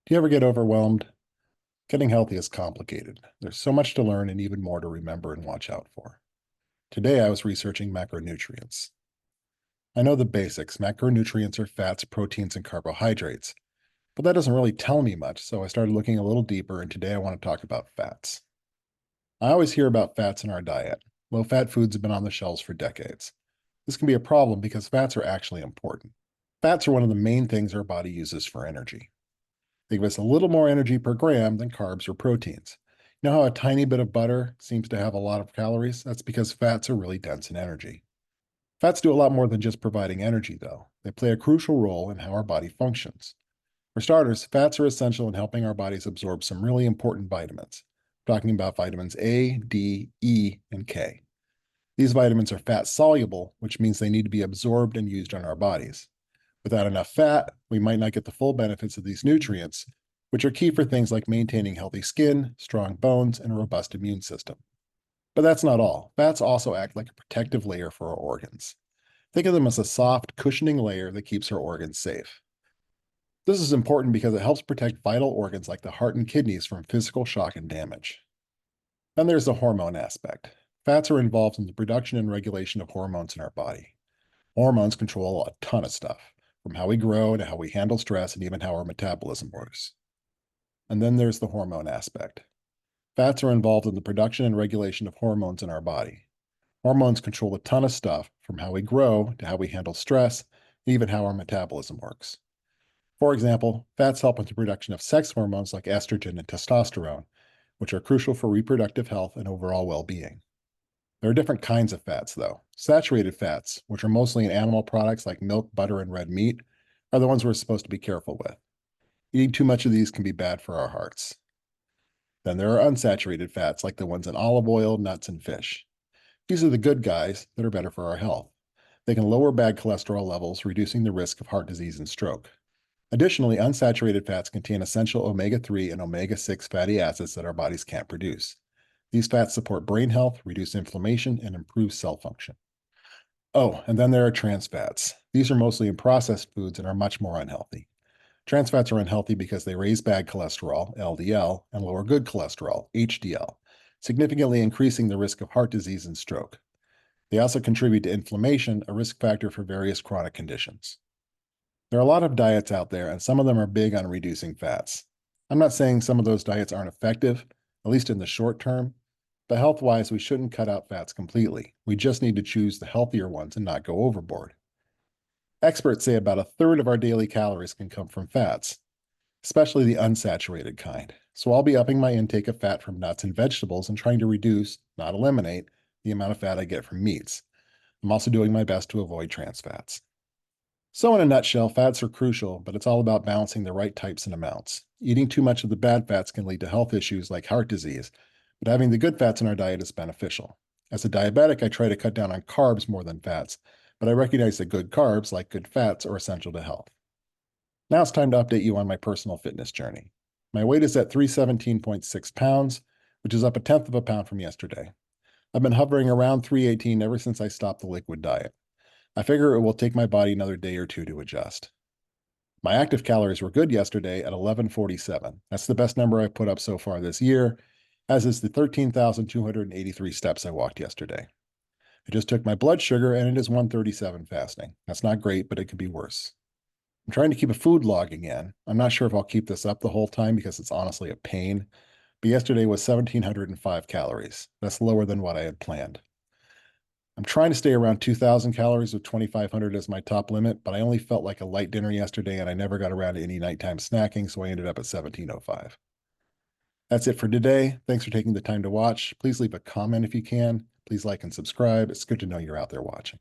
Do you ever get overwhelmed? Getting healthy is complicated. There's so much to learn and even more to remember and watch out for. Today, I was researching macronutrients. I know the basics. Macronutrients are fats, proteins, and carbohydrates, but that doesn't really tell me much, so I started looking a little deeper, and today I want to talk about fats. I always hear about fats in our diet. Low-fat foods have been on the shelves for decades. This can be a problem because fats are actually important. Fats are one of the main things our body uses for energy. They give us a little more energy per gram than carbs or proteins. You know how a tiny bit of butter seems to have a lot of calories? That's because fats are really dense in energy. Fats do a lot more than just providing energy, though. They play a crucial role in how our body functions. For starters, fats are essential in helping our bodies absorb some really important vitamins. I'm talking about vitamins A, D, E, and K. These vitamins are fat soluble, which means they need to be absorbed and used in our bodies. Without enough fat, we might not get the full benefits of these nutrients, which are key for things like maintaining healthy skin, strong bones, and a robust immune system. But that's not all. Fats also act like a protective layer for our organs. Think of them as a soft, cushioning layer that keeps our organs safe. This is important because it helps protect vital organs like the heart and kidneys from physical shock and damage. Then there's the hormone aspect. Fats are involved in the production and regulation of hormones in our body. Hormones control a ton of stuff, from how we grow to how we handle stress and even how our metabolism works. And then there's the hormone aspect. Fats are involved in the production and regulation of hormones in our body. Hormones control a ton of stuff, from how we grow to how we handle stress, and even how our metabolism works. For example, fats help with the production of sex hormones like estrogen and testosterone, which are crucial for reproductive health and overall well-being. There are different kinds of fats, though. Saturated fats, which are mostly in animal products like milk, butter, and red meat, are the ones we're supposed to be careful with. Eating too much of these can be bad for our hearts. Then there are unsaturated fats like the ones in olive oil, nuts, and fish. These are the good guys that are better for our health. They can lower bad cholesterol levels, reducing the risk of heart disease and stroke. Additionally, unsaturated fats contain essential omega-3 and omega-6 fatty acids that our bodies can't produce. These fats support brain health, reduce inflammation, and improve cell function. Oh, and then there are trans fats. These are mostly in processed foods and are much more unhealthy. Trans fats are unhealthy because they raise bad cholesterol, LDL, and lower good cholesterol, HDL, significantly increasing the risk of heart disease and stroke. They also contribute to inflammation, a risk factor for various chronic conditions. There are a lot of diets out there, and some of them are big on reducing fats. I'm not saying some of those diets aren't effective, at least in the short term, but health-wise, we shouldn't cut out fats completely. We just need to choose the healthier ones and not go overboard. Experts say about a third of our daily calories can come from fats, especially the unsaturated kind. So I'll be upping my intake of fat from nuts and vegetables and trying to reduce, not eliminate, the amount of fat I get from meats. I'm also doing my best to avoid trans fats. So in a nutshell, fats are crucial, but it's all about balancing the right types and amounts. Eating too much of the bad fats can lead to health issues like heart disease, but having the good fats in our diet is beneficial. As a diabetic, I try to cut down on carbs more than fats, but I recognize that good carbs, like good fats, are essential to health. Now it's time to update you on my personal fitness journey. My weight is at 317.6 pounds, which is up a tenth of a pound from yesterday. I've been hovering around 318 ever since I stopped the liquid diet. I figure it will take my body another day or two to adjust. My active calories were good yesterday at 1147. That's the best number I've put up so far this year, as is the 13,283 steps I walked yesterday. I just took my blood sugar and it is 137 fasting. That's not great, but it could be worse. I'm trying to keep a food log again. I'm not sure if I'll keep this up the whole time because it's honestly a pain, but yesterday was 1,705 calories. That's lower than what I had planned. I'm trying to stay around 2,000 calories with 2,500 as my top limit, but I only felt like a light dinner yesterday and I never got around to any nighttime snacking, so I ended up at 1,705. That's it for today. Thanks for taking the time to watch. Please leave a comment if you can. Please like and subscribe. It's good to know you're out there watching.